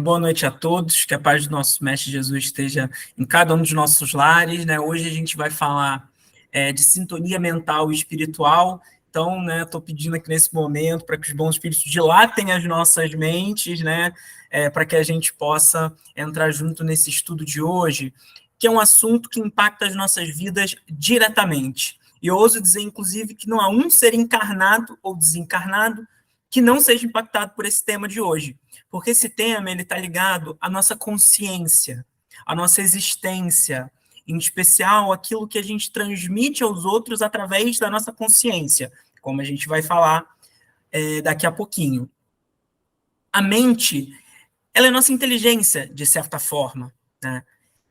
Boa noite a todos, que a paz do nosso Mestre Jesus esteja em cada um dos nossos lares, né? Hoje a gente vai falar de sintonia mental e espiritual. Então, né, estou pedindo aqui nesse momento para que os bons espíritos dilatem as nossas mentes, né? Para que a gente possa entrar junto nesse estudo de hoje, que é um assunto que impacta as nossas vidas diretamente. E eu ouso dizer, inclusive, que não há um ser encarnado ou desencarnado que não seja impactado por esse tema de hoje. Porque esse tema está ligado à nossa consciência, à nossa existência, em especial aquilo que a gente transmite aos outros através da nossa consciência, como a gente vai falar daqui a pouquinho. A mente, ela é nossa inteligência, de certa forma, né?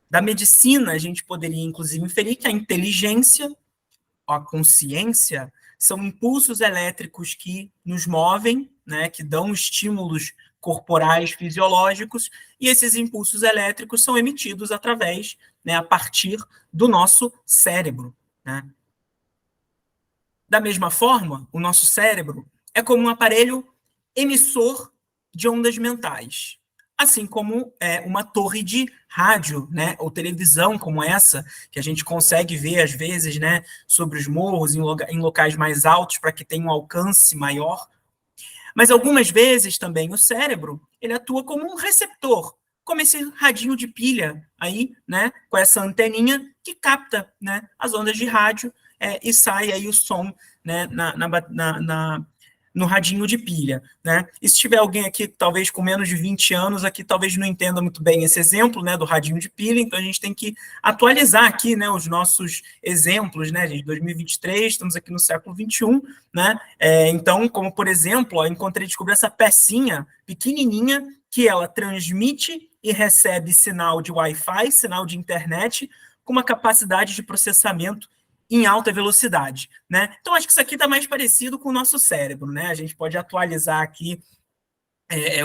Da medicina, a gente poderia, inclusive, inferir que a inteligência, a consciência, são impulsos elétricos que nos movem, né, que dão estímulos corporais fisiológicos, e esses impulsos elétricos são emitidos através, né, a partir do nosso cérebro, né? Da mesma forma, o nosso cérebro é como um aparelho emissor de ondas mentais, assim como uma torre de rádio, né, ou televisão como essa, que a gente consegue ver às vezes, né, sobre os morros, em locais mais altos, para que tenha um alcance maior. Mas algumas vezes também o cérebro, ele atua como um receptor, como esse radinho de pilha aí, né, com essa anteninha que capta, né, as ondas de rádio e sai aí o som, né, no radinho de pilha, né? E se tiver alguém aqui, talvez com menos de 20 anos, aqui talvez não entenda muito bem esse exemplo, né, do radinho de pilha, então a gente tem que atualizar aqui, né, os nossos exemplos, né, gente, 2023, estamos aqui no século 21, né? Então, como por exemplo, ó, descobri essa pecinha pequenininha que ela transmite e recebe sinal de Wi-Fi, sinal de internet, com uma capacidade de processamento em alta velocidade, né? Então, acho que isso aqui está mais parecido com o nosso cérebro, né? A gente pode atualizar aqui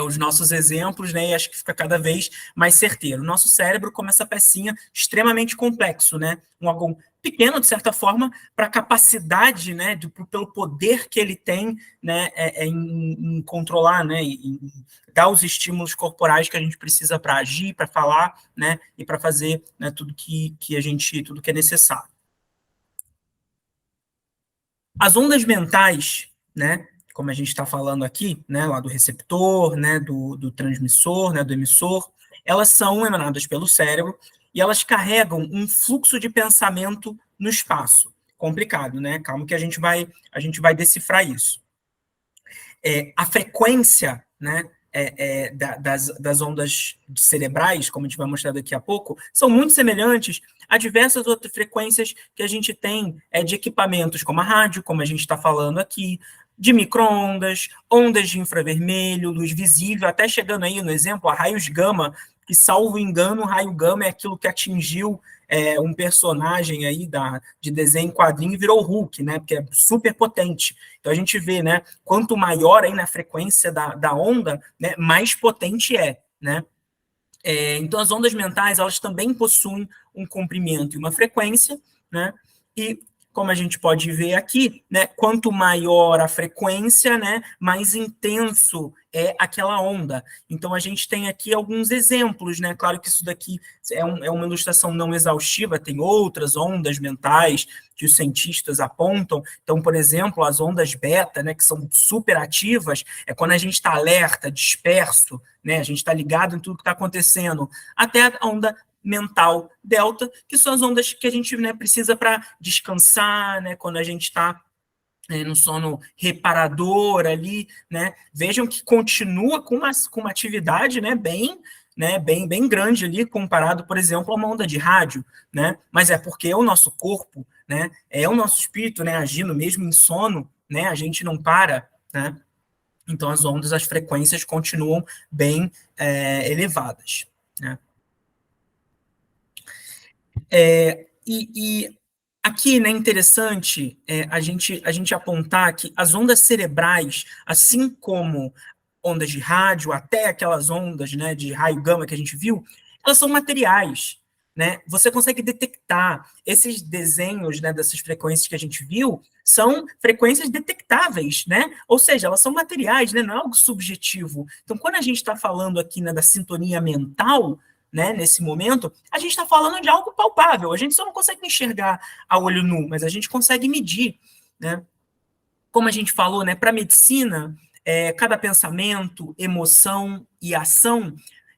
os nossos exemplos, né? E acho que fica cada vez mais certeiro. O nosso cérebro, como essa pecinha extremamente complexo, né? Um órgão pequeno, de certa forma, para a capacidade, né? Pelo poder que ele tem, né? Em controlar, né? Em dar os estímulos corporais que a gente precisa para agir, para falar, né? E para fazer, né, tudo que é necessário. As ondas mentais, né, como a gente está falando aqui, né, lá do receptor, né, do transmissor, né, do emissor, elas são emanadas pelo cérebro e elas carregam um fluxo de pensamento no espaço. Complicado, né? Calma que a gente vai decifrar isso. A frequência, né, das ondas cerebrais, como a gente vai mostrar daqui a pouco, são muito semelhantes a diversas outras frequências que a gente tem de equipamentos como a rádio, como a gente está falando aqui, de micro-ondas, ondas de infravermelho, luz visível, até chegando aí no exemplo, a raios gama, que, salvo engano, o raio gama é aquilo que atingiu um personagem aí de desenho em quadrinho e virou Hulk, né? Porque é super potente. Então a gente vê, né? Quanto maior aí na frequência da onda, né, mais potente né? Então as ondas mentais, elas também possuem um comprimento e uma frequência, né? E como a gente pode ver aqui, né, quanto maior a frequência, né, mais intenso é aquela onda. Então, a gente tem aqui alguns exemplos, né? Claro que isso daqui é uma ilustração não exaustiva, tem outras ondas mentais que os cientistas apontam. Então, por exemplo, as ondas beta, né, que são super ativas, é quando a gente está alerta, disperso, né, a gente está ligado em tudo que está acontecendo, até a onda mental delta, que são as ondas que a gente, né, precisa para descansar, né, quando a gente está no sono reparador ali, né? Vejam que continua com uma atividade, né, bem grande ali, comparado, por exemplo, a uma onda de rádio, né? Mas é porque o nosso corpo, né, é o nosso espírito, né, agindo mesmo em sono, né? A gente não para, né? Então as ondas, as frequências continuam bem elevadas, né? E aqui, né, interessante a gente apontar que as ondas cerebrais, assim como ondas de rádio, até aquelas ondas, né, de raio gama que a gente viu, elas são materiais. né, você consegue detectar esses desenhos, né, dessas frequências que a gente viu, são frequências detectáveis, né? Ou seja, elas são materiais, né? Não é algo subjetivo. Então, quando a gente está falando aqui, né, da sintonia mental, né, nesse momento, a gente está falando de algo palpável. A gente só não consegue enxergar a olho nu, mas a gente consegue medir, né? Como a gente falou, né, para a medicina, cada pensamento, emoção e ação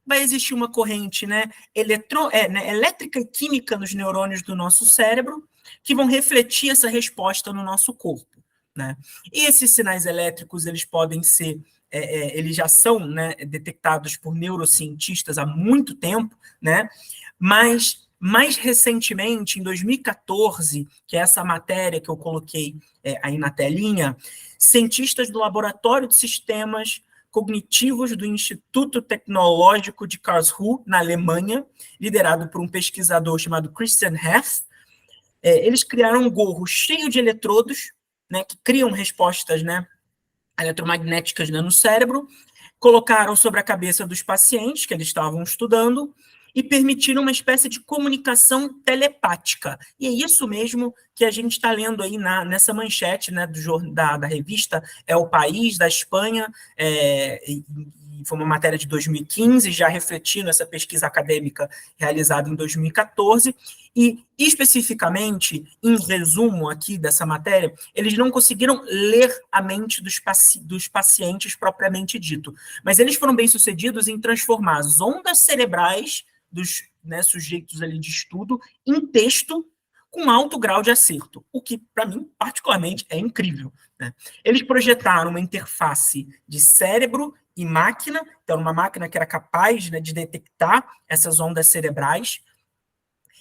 vai existir uma corrente, né, né, elétrica e química nos neurônios do nosso cérebro que vão refletir essa resposta no nosso corpo, né? E esses sinais elétricos eles podem ser eles já são, né, detectados por neurocientistas há muito tempo, né? Mas mais recentemente, em 2014, que é essa matéria que eu coloquei aí na telinha, cientistas do Laboratório de Sistemas Cognitivos do Instituto Tecnológico de Karlsruhe, na Alemanha, liderado por um pesquisador chamado Christian Heth, eles criaram um gorro cheio de eletrodos, né, que criam respostas, né, eletromagnéticas, né, no cérebro, colocaram sobre a cabeça dos pacientes que eles estavam estudando e permitiram uma espécie de comunicação telepática. E é isso mesmo que a gente está lendo aí nessa manchete, né, da revista É o País, da Espanha, e foi uma matéria de 2015, já refletindo essa pesquisa acadêmica realizada em 2014, e especificamente, em resumo aqui dessa matéria, eles não conseguiram ler a mente dos pacientes propriamente dito, mas eles foram bem-sucedidos em transformar as ondas cerebrais dos, né, sujeitos ali de estudo em texto com alto grau de acerto, o que, para mim, particularmente, é incrível, né? Eles projetaram uma interface de cérebro e máquina, então uma máquina que era capaz, né, de detectar essas ondas cerebrais,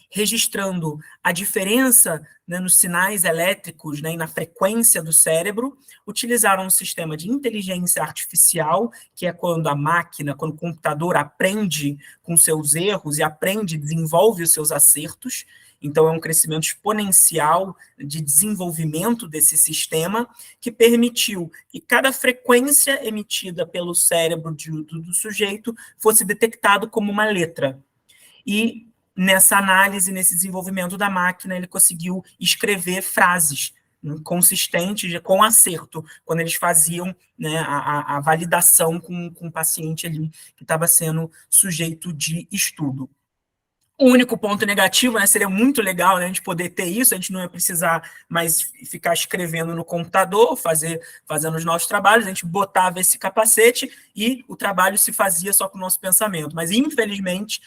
registrando a diferença, né, nos sinais elétricos, né, e na frequência do cérebro, utilizaram um sistema de inteligência artificial, que é quando a máquina, quando o computador aprende com seus erros e aprende, desenvolve os seus acertos. Então, é um crescimento exponencial de desenvolvimento desse sistema, que permitiu que cada frequência emitida pelo cérebro do sujeito fosse detectado como uma letra. E nessa análise, nesse desenvolvimento da máquina, ele conseguiu escrever frases consistentes, com acerto, quando eles faziam, né, a validação com o paciente ali que estava sendo sujeito de estudo. O único ponto negativo, né, seria muito legal, né, a gente poder ter isso, a gente não ia precisar mais ficar escrevendo no computador, fazendo os nossos trabalhos, a gente botava esse capacete e o trabalho se fazia só com o nosso pensamento. Mas, infelizmente,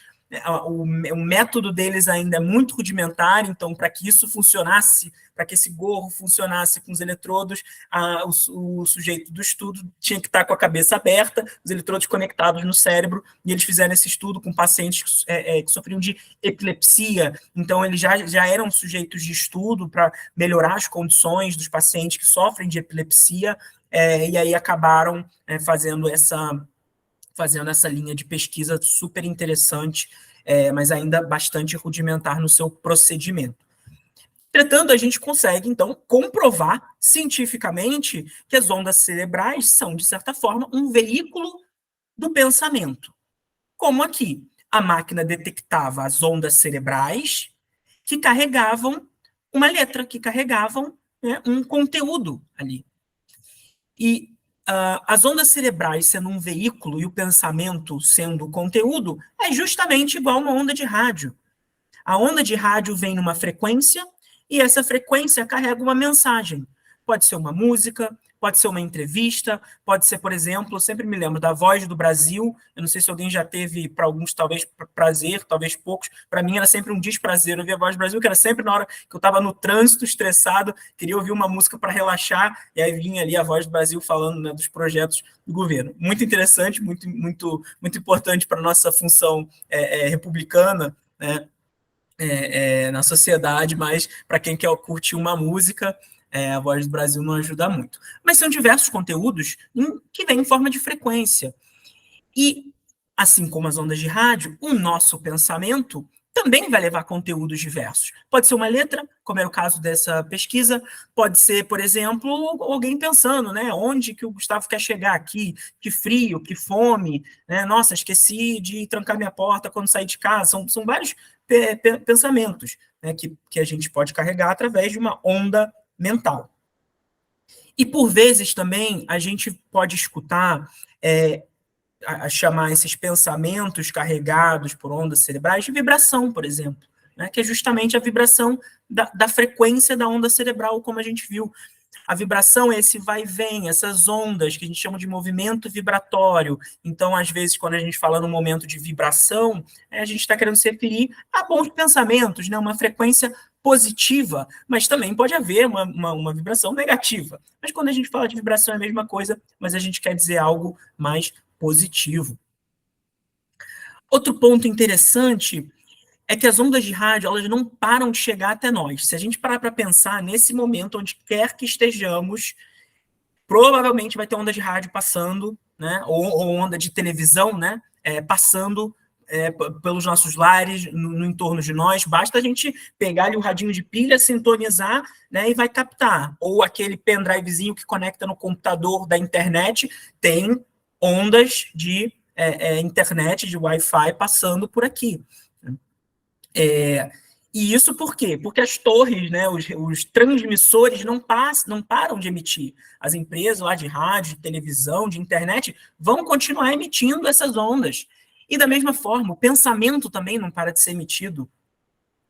o método deles ainda é muito rudimentar, então, para que isso funcionasse, para que esse gorro funcionasse com os eletrodos, o sujeito do estudo tinha que estar com a cabeça aberta, os eletrodos conectados no cérebro, e eles fizeram esse estudo com pacientes que sofriam de epilepsia, então eles já eram sujeitos de estudo para melhorar as condições dos pacientes que sofrem de epilepsia, e aí acabaram fazendo essa linha de pesquisa super interessante, mas ainda bastante rudimentar no seu procedimento. Entretanto, a gente consegue, então, comprovar cientificamente que as ondas cerebrais são, de certa forma, um veículo do pensamento. Como aqui, a máquina detectava as ondas cerebrais que carregavam uma letra, que carregavam, né, um conteúdo ali. E as ondas cerebrais sendo um veículo e o pensamento sendo o conteúdo, é justamente igual a uma onda de rádio. A onda de rádio vem numa frequência e essa frequência carrega uma mensagem. Pode ser uma música, pode ser uma entrevista, pode ser, por exemplo, eu sempre me lembro da Voz do Brasil, eu não sei se alguém já teve, para alguns talvez prazer, talvez poucos, para mim era sempre um desprazer ouvir a Voz do Brasil, que era sempre na hora que eu estava no trânsito, estressado, queria ouvir uma música para relaxar, e aí vinha ali a Voz do Brasil falando, né, dos projetos do governo. Muito interessante, muito, muito, muito importante para a nossa função republicana, né, na sociedade, mas para quem quer curtir uma música, a Voz do Brasil não ajuda muito. Mas são diversos conteúdos que vêm em forma de frequência. E, assim como as ondas de rádio, o nosso pensamento também vai levar conteúdos diversos. Pode ser uma letra, como era o caso dessa pesquisa, pode ser, por exemplo, alguém pensando, né, onde que o Gustavo quer chegar aqui, que frio, que fome, né, nossa, esqueci de trancar minha porta quando saí de casa. São vários pensamentos, né, que a gente pode carregar através de uma onda mental. E, por vezes, também, a gente pode escutar, a chamar esses pensamentos carregados por ondas cerebrais de vibração, por exemplo, né, que é justamente a vibração da frequência da onda cerebral, como a gente viu. A vibração é esse vai e vem, essas ondas que a gente chama de movimento vibratório. Então, às vezes, quando a gente fala no momento de vibração, a gente está querendo se referir a bons pensamentos, né? Uma frequência positiva, mas também pode haver uma vibração negativa. Mas quando a gente fala de vibração é a mesma coisa, mas a gente quer dizer algo mais positivo. Outro ponto interessante é que as ondas de rádio, elas não param de chegar até nós. Se a gente parar para pensar, nesse momento, onde quer que estejamos, provavelmente vai ter onda de rádio passando, né? Ou onda de televisão, né? Passando pelos nossos lares, no entorno de nós. Basta a gente pegar ali o radinho de pilha, sintonizar, né? E vai captar. Ou aquele pendrivezinho que conecta no computador da internet, tem ondas de internet, de Wi-Fi passando por aqui. E isso por quê? Porque as torres, né, os transmissores não param de emitir. As empresas lá de rádio, de televisão, de internet vão continuar emitindo essas ondas. E da mesma forma, o pensamento também não para de ser emitido.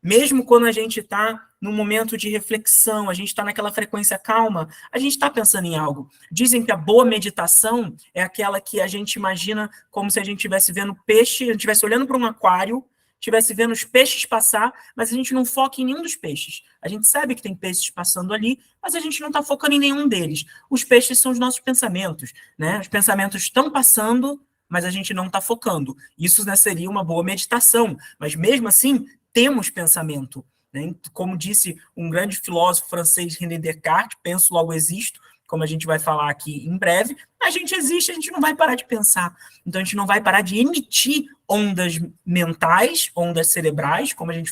Mesmo quando a gente está num momento de reflexão, a gente está naquela frequência calma, a gente está pensando em algo. Dizem que a boa meditação é aquela que a gente imagina como se a gente estivesse vendo peixe, a gente estivesse olhando para um aquário, estivesse vendo os peixes passar, mas a gente não foca em nenhum dos peixes. A gente sabe que tem peixes passando ali, mas a gente não está focando em nenhum deles. Os peixes são os nossos pensamentos, né? Os pensamentos estão passando, mas a gente não está focando. Isso, né, seria uma boa meditação, mas mesmo assim, temos pensamento. Né? Como disse um grande filósofo francês, René Descartes, penso, logo existo, como a gente vai falar aqui em breve, a gente existe, a gente não vai parar de pensar. Então, a gente não vai parar de emitir ondas mentais, ondas cerebrais, como a gente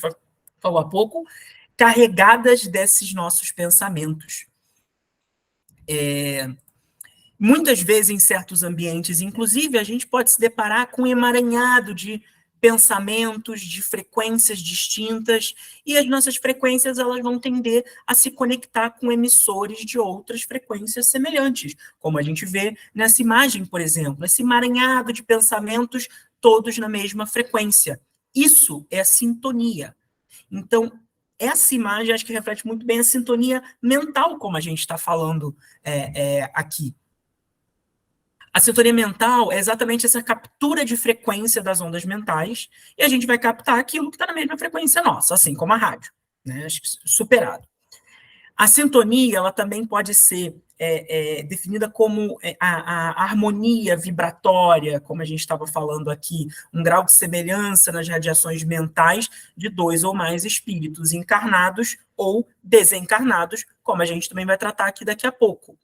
falou há pouco, carregadas desses nossos pensamentos. Muitas vezes, em certos ambientes, inclusive, a gente pode se deparar com um emaranhado de pensamentos, de frequências distintas, e as nossas frequências elas vão tender a se conectar com emissores de outras frequências semelhantes, como a gente vê nessa imagem, por exemplo, esse emaranhado de pensamentos todos na mesma frequência. Isso é a sintonia. Então, essa imagem acho que reflete muito bem a sintonia mental, como a gente está falando aqui. A sintonia mental é exatamente essa captura de frequência das ondas mentais, e a gente vai captar aquilo que está na mesma frequência nossa, assim como a rádio, né? Acho que superado. A sintonia, ela também pode ser definida como a harmonia vibratória, como a gente estava falando aqui, um grau de semelhança nas radiações mentais de dois ou mais espíritos encarnados ou desencarnados, como a gente também vai tratar aqui daqui a pouco.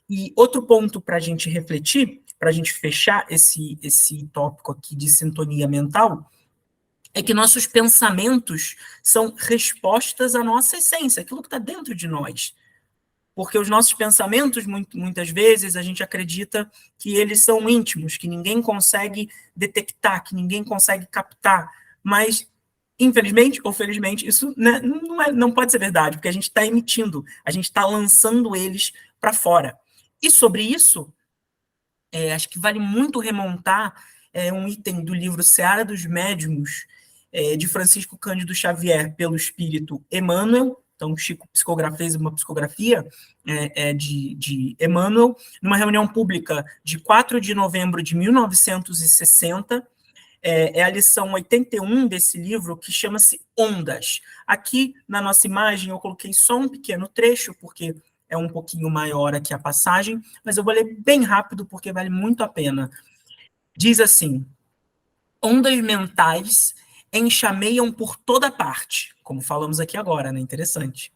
E outro ponto para a gente refletir, para a gente fechar esse tópico aqui de sintonia mental, é que nossos pensamentos são respostas à nossa essência, aquilo que está dentro de nós. Porque os nossos pensamentos, muitas vezes, a gente acredita que eles são íntimos, que ninguém consegue detectar, que ninguém consegue captar. Mas, infelizmente ou felizmente, isso né, não pode ser verdade, porque a gente está emitindo, a gente está lançando eles para fora. E sobre isso, acho que vale muito remontar um item do livro Seara dos Médiuns, de Francisco Cândido Xavier, pelo espírito Emmanuel. Então, Chico fez uma psicografia de Emmanuel, numa reunião pública de 4 de novembro de 1960. É a lição 81 desse livro, que chama-se Ondas. Aqui, na nossa imagem, eu coloquei só um pequeno trecho, porque é um pouquinho maior aqui a passagem, mas eu vou ler bem rápido, porque vale muito a pena. Diz assim: ondas mentais enxameiam por toda parte, como falamos aqui agora, né? Interessante.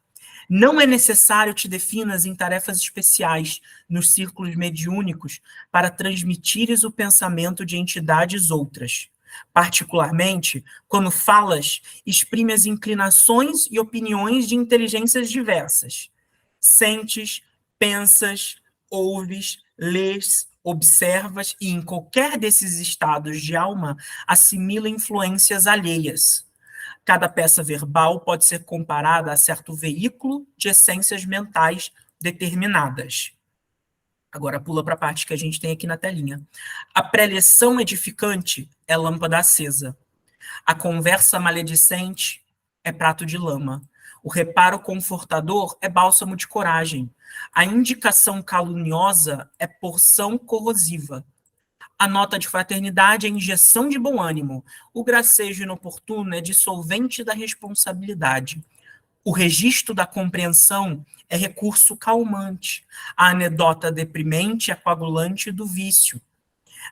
Não é necessário te definas em tarefas especiais nos círculos mediúnicos para transmitires o pensamento de entidades outras. Particularmente, quando falas, exprime as inclinações e opiniões de inteligências diversas. Sentes, pensas, ouves, lês, observas e, em qualquer desses estados de alma, assimila influências alheias. Cada peça verbal pode ser comparada a certo veículo de essências mentais determinadas. Agora pula para a parte que a gente tem aqui na telinha. A preleção edificante é lâmpada acesa. A conversa maledicente é prato de lama. O reparo confortador é bálsamo de coragem. A indicação caluniosa é porção corrosiva. A nota de fraternidade é injeção de bom ânimo. O gracejo inoportuno é dissolvente da responsabilidade. O registro da compreensão é recurso calmante. A anedota deprimente é coagulante do vício.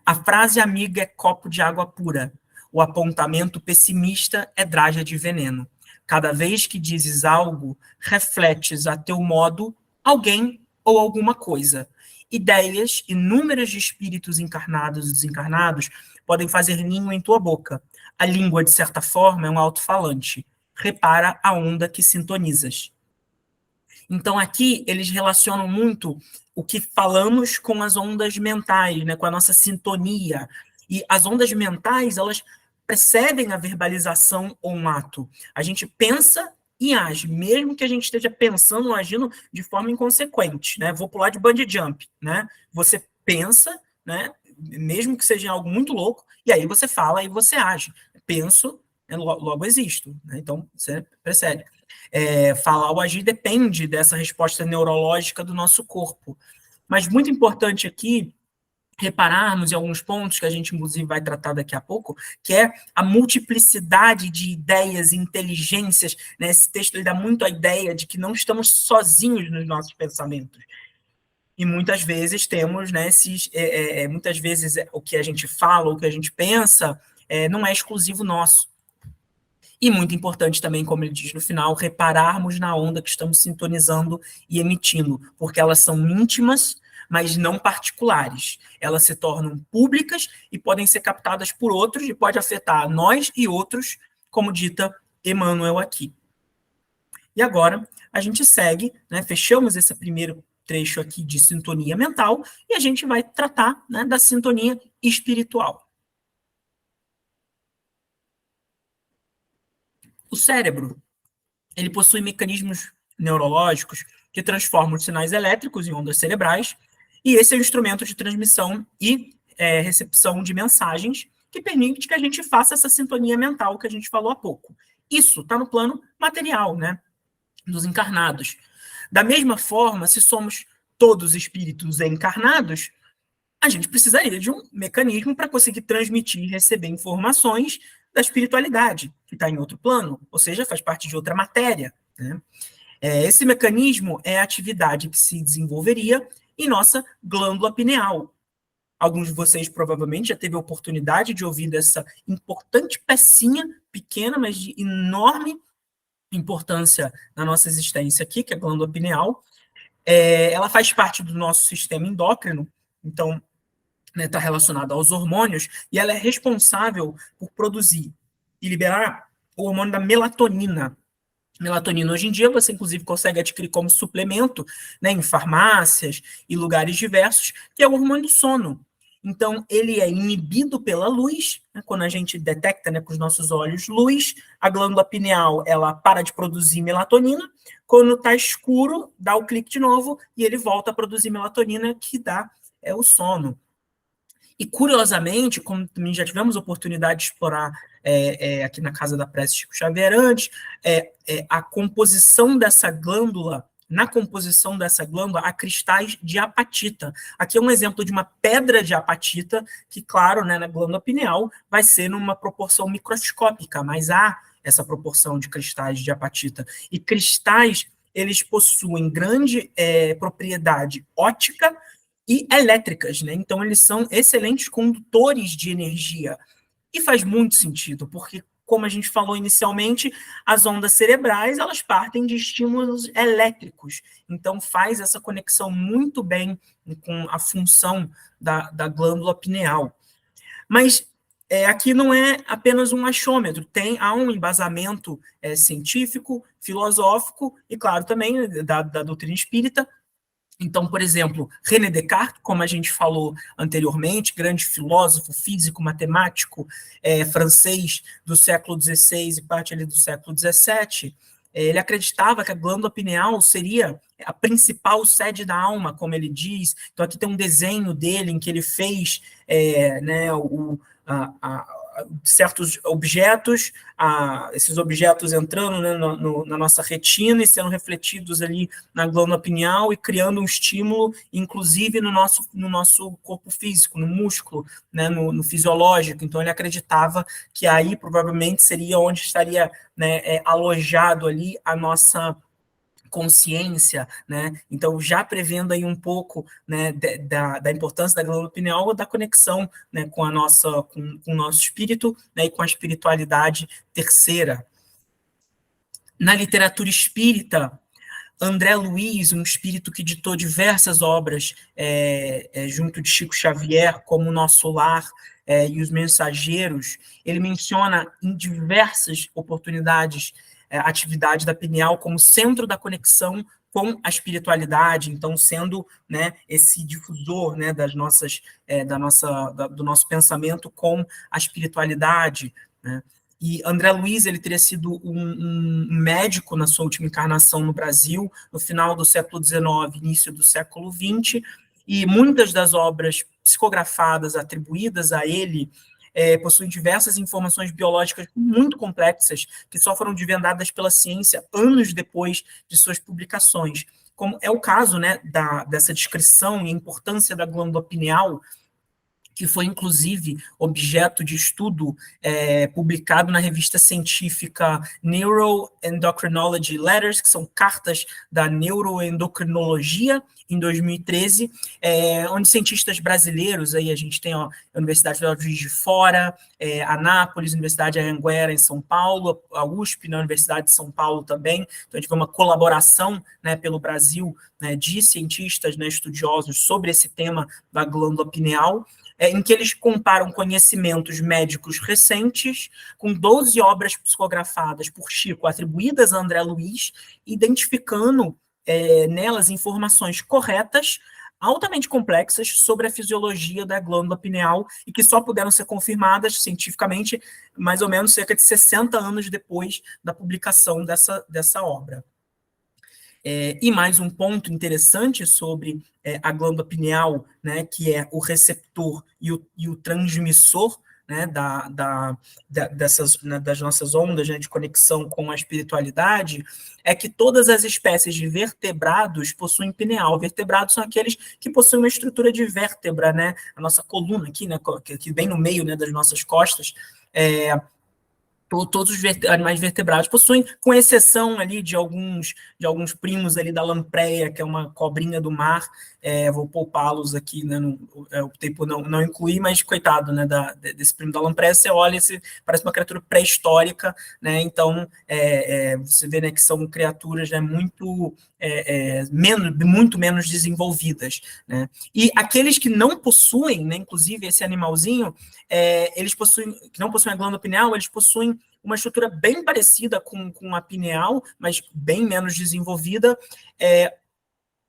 A frase amiga é copo de água pura. O apontamento pessimista é draga de veneno. Cada vez que dizes algo, refletes a teu modo alguém ou alguma coisa. Ideias inúmeras de espíritos encarnados e desencarnados podem fazer ninho em tua boca. A língua, de certa forma, é um alto-falante. Repara a onda que sintonizas. Então, aqui, eles relacionam muito o que falamos com as ondas mentais, né, com a nossa sintonia. E as ondas mentais, elas precedem a verbalização ou um ato. A gente pensa e age, mesmo que a gente esteja pensando ou agindo de forma inconsequente. Né? Vou pular de bungee jump. Né? Você pensa, né, mesmo que seja algo muito louco, e aí você fala e você age. Penso, logo existo. Né? Então, você precede. Falar ou agir depende dessa resposta neurológica do nosso corpo. Mas muito importante aqui repararmos em alguns pontos que a gente, inclusive, vai tratar daqui a pouco, que é a multiplicidade de ideias e inteligências. Né? Esse texto ele dá muito a ideia de que não estamos sozinhos nos nossos pensamentos. E muitas vezes temos, né, muitas vezes o que a gente fala, o que a gente pensa, não é exclusivo nosso. E muito importante também, como ele diz no final, repararmos na onda que estamos sintonizando e emitindo, porque elas são íntimas, mas não particulares. Elas se tornam públicas e podem ser captadas por outros e pode afetar nós e outros, como dita Emmanuel aqui. E agora a gente segue, né, fechamos esse primeiro trecho aqui de sintonia mental e a gente vai tratar, né, da sintonia espiritual. O cérebro, ele possui mecanismos neurológicos que transformam os sinais elétricos em ondas cerebrais, e esse é o instrumento de transmissão e recepção de mensagens que permite que a gente faça essa sintonia mental que a gente falou há pouco. Isso está no plano material, né, dos encarnados. Da mesma forma, se somos todos espíritos encarnados, a gente precisaria de um mecanismo para conseguir transmitir e receber informações da espiritualidade, que está em outro plano, ou seja, faz parte de outra matéria. Né? Esse mecanismo é a atividade que se desenvolveria em nossa glândula pineal. Alguns de vocês provavelmente já teve a oportunidade de ouvir dessa importante pecinha, pequena, mas de enorme importância na nossa existência aqui, que é a glândula pineal. Ela faz parte do nosso sistema endócrino, então está relacionada aos hormônios, e ela é responsável por produzir e liberar o hormônio da melatonina. Melatonina, hoje em dia, você inclusive consegue adquirir como suplemento, né, em farmácias e lugares diversos, que é o hormônio do sono. Então, ele é inibido pela luz, né, quando a gente detecta, né, com os nossos olhos luz, a glândula pineal ela para de produzir melatonina, quando está escuro, dá o clique de novo e ele volta a produzir melatonina, que dá o sono. E, curiosamente, como também já tivemos a oportunidade de explorar aqui na Casa da Prece Chico Xavier antes, a composição dessa glândula, na composição dessa glândula, há cristais de apatita. Aqui é um exemplo de uma pedra de apatita, que, claro, né, na glândula pineal vai ser numa proporção microscópica, mas há essa proporção de cristais de apatita. E cristais, eles possuem grande propriedade óptica e elétricas, né? Então, eles são excelentes condutores de energia. E faz muito sentido, porque, como a gente falou inicialmente, as ondas cerebrais, elas partem de estímulos elétricos. Então, faz essa conexão muito bem com a função da glândula pineal. Mas aqui não é apenas um achômetro, há um embasamento científico, filosófico e, claro, também da doutrina espírita, Então, por exemplo, René Descartes, como a gente falou anteriormente, grande filósofo, físico, matemático, francês do século XVI e parte ali do século XVII, ele acreditava que a glândula pineal seria a principal sede da alma, como ele diz. Então, aqui tem um desenho dele em que ele fez né, certos objetos, esses objetos entrando, né, na nossa retina e sendo refletidos ali na glândula pineal e criando um estímulo, inclusive no nosso corpo físico, no músculo, né, no fisiológico. Então, ele acreditava que aí provavelmente seria onde estaria, né, alojado ali a nossa consciência, né? Então, já prevendo aí um pouco, né, da importância da glândula pineal, da conexão, né, com com o nosso espírito, né, e com a espiritualidade terceira. Na literatura espírita, André Luiz, um espírito que ditou diversas obras junto de Chico Xavier, como O Nosso Lar e Os Mensageiros, ele menciona em diversas oportunidades a atividade da pineal como centro da conexão com a espiritualidade, então sendo, né, esse difusor, né, do nosso pensamento com a espiritualidade, né? E André Luiz, ele teria sido um médico na sua última encarnação no Brasil, no final do século XIX, início do século XX, e muitas das obras psicografadas atribuídas a ele possuem diversas informações biológicas muito complexas que só foram desvendadas pela ciência anos depois de suas publicações. Como é o caso, né, dessa descrição e importância da glândula pineal, que foi inclusive objeto de estudo publicado na revista científica Neuroendocrinology Letters, que são cartas da neuroendocrinologia, em 2013, onde cientistas brasileiros, aí a gente tem a Universidade de Juiz de Fora, Anápolis, Universidade de Anhanguera, em São Paulo, a USP, na Universidade de São Paulo também, então a gente vê uma colaboração, né, pelo Brasil, né, de cientistas, né, estudiosos sobre esse tema da glândula pineal, em que eles comparam conhecimentos médicos recentes com 12 obras psicografadas por Chico, atribuídas a André Luiz, identificando nelas informações corretas, altamente complexas, sobre a fisiologia da glândula pineal e que só puderam ser confirmadas cientificamente mais ou menos cerca de 60 anos depois da publicação dessa obra. E mais um ponto interessante sobre a glândula pineal, né, que é o receptor e o transmissor, né, das nossas ondas, né, de conexão com a espiritualidade, é que todas as espécies de vertebrados possuem pineal. Vertebrados são aqueles que possuem uma estrutura de vértebra, né, a nossa coluna aqui, né, que bem no meio, né, das nossas costas, todos os animais vertebrados possuem, com exceção ali de alguns primos ali da lampreia, que é uma cobrinha do mar, vou poupá-los aqui, né, o tempo não incluir, mas coitado, né, desse primo da lampreia, você olha, parece uma criatura pré-histórica, né, então você vê, né, que são criaturas, né, muito menos desenvolvidas, né, e aqueles que não possuem, né, inclusive esse animalzinho, eles possuem, que não possuem a glândula pineal, eles possuem uma estrutura bem parecida com a pineal, mas bem menos desenvolvida,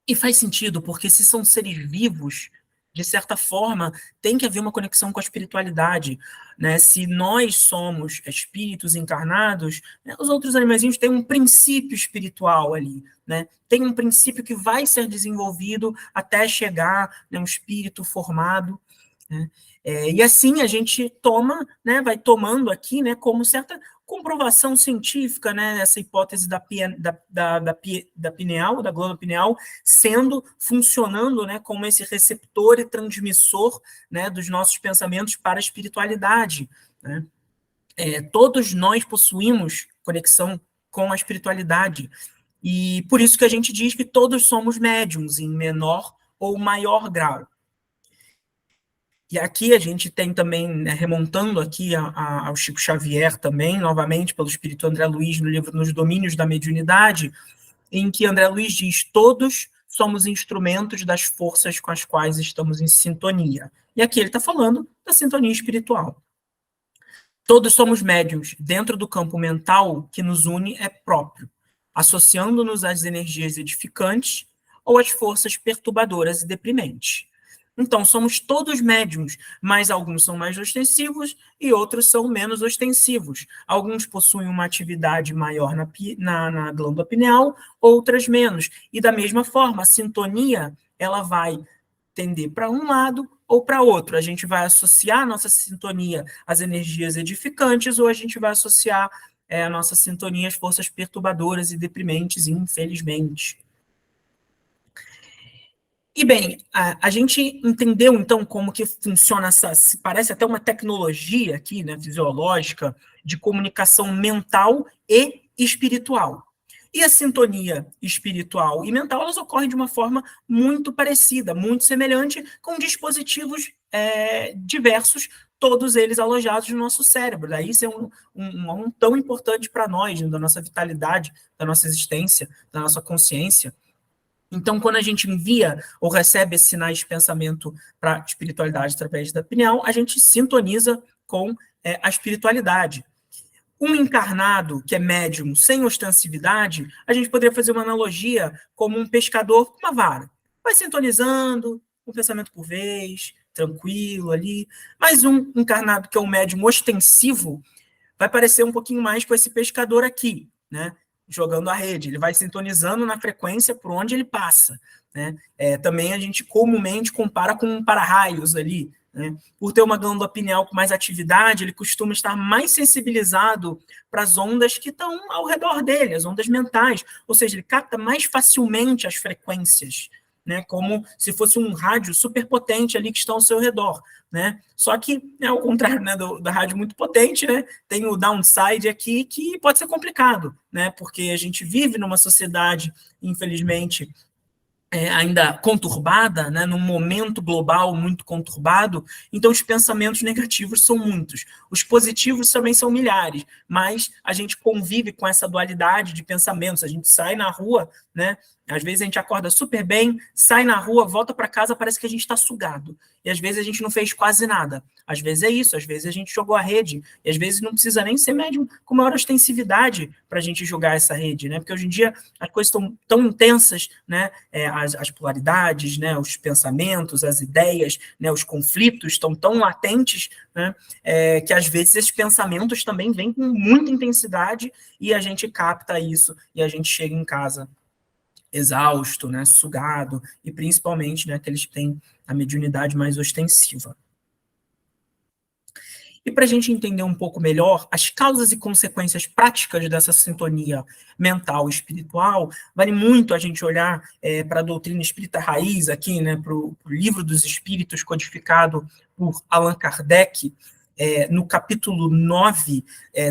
e faz sentido, porque se são seres vivos, de certa forma, tem que haver uma conexão com a espiritualidade, né? Se nós somos espíritos encarnados, né, os outros animaizinhos têm um princípio espiritual ali, né? Tem um princípio que vai ser desenvolvido até chegar, né, um espírito formado, né? E assim a gente toma, né, vai tomando aqui, né, como certa comprovação científica, né, essa hipótese da pineal, da glândula pineal, funcionando, né, como esse receptor e transmissor, né, dos nossos pensamentos para a espiritualidade, né? Todos nós possuímos conexão com a espiritualidade, e por isso que a gente diz que todos somos médiums, em menor ou maior grau. E aqui a gente tem também, né, remontando aqui ao Chico Xavier também, novamente, pelo Espírito André Luiz, no livro Nos Domínios da Mediunidade, em que André Luiz diz: todos somos instrumentos das forças com as quais estamos em sintonia. E aqui ele está falando da sintonia espiritual. Todos somos médiuns, dentro do campo mental que nos une é próprio, associando-nos às energias edificantes ou as forças perturbadoras e deprimentes. Então, somos todos médiums, mas alguns são mais ostensivos e outros são menos ostensivos. Alguns possuem uma atividade maior na glândula pineal, outras menos. E da mesma forma, a sintonia ela vai tender para um lado ou para outro. A gente vai associar a nossa sintonia às energias edificantes ou a gente vai associar a nossa sintonia às forças perturbadoras e deprimentes, infelizmente. E bem, a gente entendeu então como que funciona essa, parece até uma tecnologia aqui, né, fisiológica, de comunicação mental e espiritual. E a sintonia espiritual e mental, elas ocorrem de uma forma muito parecida, muito semelhante, com dispositivos diversos, todos eles alojados no nosso cérebro. Daí isso é um tão importante para nós, da nossa vitalidade, da nossa existência, da nossa consciência. Então, quando a gente envia ou recebe esses sinais de pensamento para a espiritualidade através da pineal, a gente sintoniza com a espiritualidade. Um encarnado que é médium sem ostensividade, a gente poderia fazer uma analogia como um pescador com uma vara. Vai sintonizando, um pensamento por vez, tranquilo ali. Mas um encarnado que é um médium ostensivo vai parecer um pouquinho mais com esse pescador aqui, né? Jogando a rede. Ele vai sintonizando na frequência por onde ele passa. Né? Também a gente comumente compara com um para-raios ali. Né? Por ter uma glândula pineal com mais atividade, ele costuma estar mais sensibilizado para as ondas que estão ao redor dele, as ondas mentais. Ou seja, ele capta mais facilmente as frequências, né, como se fosse um rádio super potente ali que está ao seu redor. Né? Só que, ao contrário, né, da rádio muito potente, né, tem o downside aqui que pode ser complicado, né, porque a gente vive numa sociedade, infelizmente, ainda conturbada, né, num momento global muito conturbado, então os pensamentos negativos são muitos. Os positivos também são milhares, mas a gente convive com essa dualidade de pensamentos. A gente sai na rua, né, às vezes a gente acorda super bem, sai na rua, volta para casa, parece que a gente está sugado. E às vezes a gente não fez quase nada. Às vezes é isso, às vezes a gente jogou a rede, e às vezes não precisa nem ser médium com maior ostensividade para a gente jogar essa rede, né? Porque hoje em dia as coisas estão tão intensas, né? As polaridades, né? Os pensamentos, as ideias, né? Os conflitos estão tão latentes, né? Que às vezes esses pensamentos também vêm com muita intensidade e a gente capta isso e a gente chega em casa exausto, né, sugado, e principalmente, né, aqueles que têm a mediunidade mais ostensiva. E para a gente entender um pouco melhor as causas e consequências práticas dessa sintonia mental e espiritual, vale muito a gente olhar para a doutrina espírita raiz aqui, né, para o Livro dos Espíritos, codificado por Allan Kardec, no capítulo 9,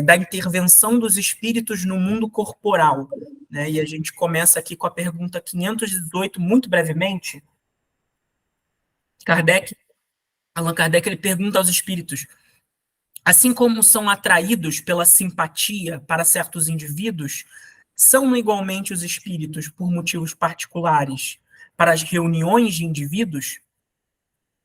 da intervenção dos espíritos no mundo corporal. Né? E a gente começa aqui com a pergunta 518, muito brevemente. Allan Kardec ele pergunta aos espíritos: assim como são atraídos pela simpatia para certos indivíduos, são igualmente os espíritos, por motivos particulares, para as reuniões de indivíduos?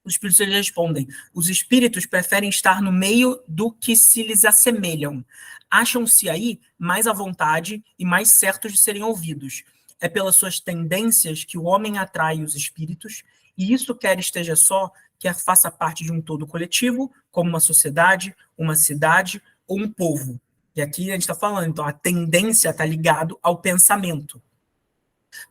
Os espíritos eles respondem: os espíritos preferem estar no meio do que se lhes assemelham. Acham-se aí mais à vontade e mais certos de serem ouvidos. É pelas suas tendências que o homem atrai os espíritos, e isso quer esteja só, quer faça parte de um todo coletivo, como uma sociedade, uma cidade ou um povo. E aqui a gente está falando, então, a tendência está ligado ao pensamento.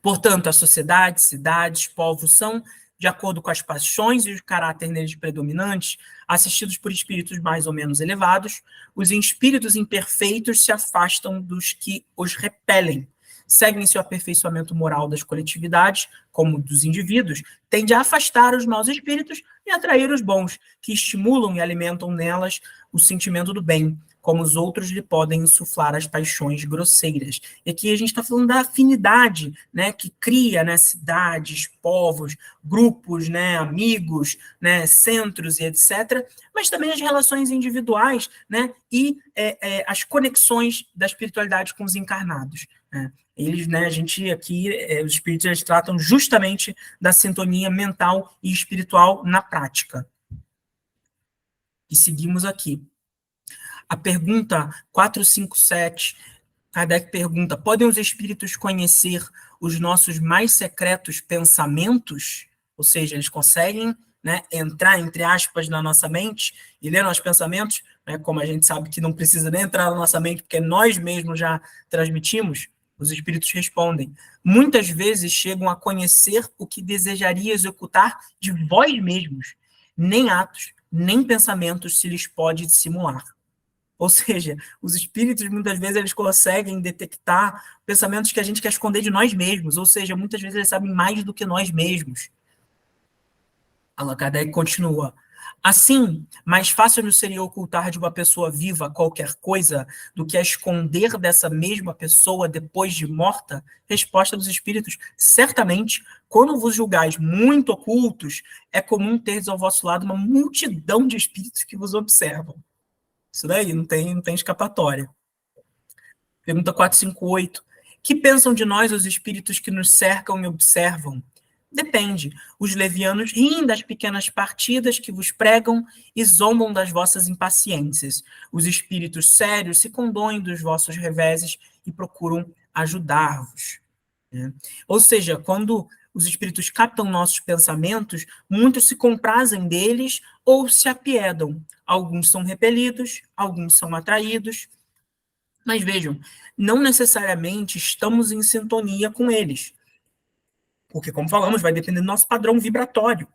Portanto, a sociedade, cidades, povos são, de acordo com as paixões e o caráter neles predominantes, assistidos por espíritos mais ou menos elevados. Os espíritos imperfeitos se afastam dos que os repelem. Seguem-se o aperfeiçoamento moral das coletividades, como dos indivíduos, tende a afastar os maus espíritos e atrair os bons, que estimulam e alimentam nelas o sentimento do bem, como os outros lhe podem insuflar as paixões grosseiras. E aqui a gente está falando da afinidade, né, que cria, né, cidades, povos, grupos, né, amigos, né, centros e etc., mas também as relações individuais, né, e as conexões da espiritualidade com os encarnados. Né. Eles, né, a gente aqui, os espíritos eles tratam justamente da sintonia mental e espiritual na prática. E seguimos aqui. A pergunta 457, Kardec pergunta: podem os espíritos conhecer os nossos mais secretos pensamentos, ou seja, eles conseguem, né, entrar, entre aspas, na nossa mente e ler nossos pensamentos, né, como a gente sabe que não precisa nem entrar na nossa mente, porque nós mesmos já transmitimos, os espíritos respondem. Muitas vezes chegam a conhecer o que desejaria executar de vós mesmos. Nem atos, nem pensamentos se lhes pode dissimular. Ou seja, os espíritos, muitas vezes, eles conseguem detectar pensamentos que a gente quer esconder de nós mesmos. Ou seja, muitas vezes eles sabem mais do que nós mesmos. Allan Kardec continua. Assim, mais fácil nos seria ocultar de uma pessoa viva qualquer coisa do que a esconder dessa mesma pessoa depois de morta? Resposta dos espíritos. Certamente, quando vos julgais muito ocultos, é comum teres ao vosso lado uma multidão de espíritos que vos observam. Isso daí não tem escapatória. Pergunta 458. Que pensam de nós os espíritos que nos cercam e observam? Depende. Os levianos riem das pequenas partidas que vos pregam e zombam das vossas impaciências. Os espíritos sérios se condoem dos vossos reveses e procuram ajudar-vos. Ou seja, quando os espíritos captam nossos pensamentos, muitos se comprazem deles ou se apiedam. Alguns são repelidos, alguns são atraídos. Mas vejam, não necessariamente estamos em sintonia com eles. Porque, como falamos, vai depender do nosso padrão vibratório.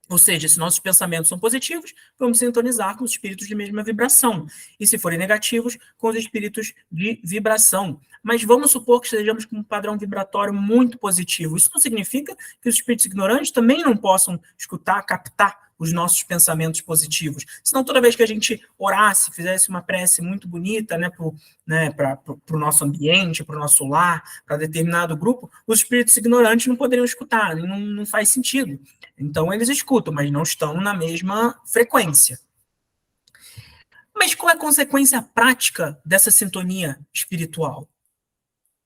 Ou seja, se nossos pensamentos são positivos, vamos sintonizar com os espíritos de mesma vibração. E se forem negativos, com os espíritos de vibração. Mas vamos supor que estejamos com um padrão vibratório muito positivo. Isso não significa que os espíritos ignorantes também não possam escutar, captar os nossos pensamentos positivos. Senão, toda vez que a gente orasse, fizesse uma prece muito bonita, né, para o nosso ambiente, para o nosso lar, para determinado grupo, os espíritos ignorantes não poderiam escutar, não faz sentido. Então, eles escutam, mas não estão na mesma frequência. Mas qual é a consequência prática dessa sintonia espiritual?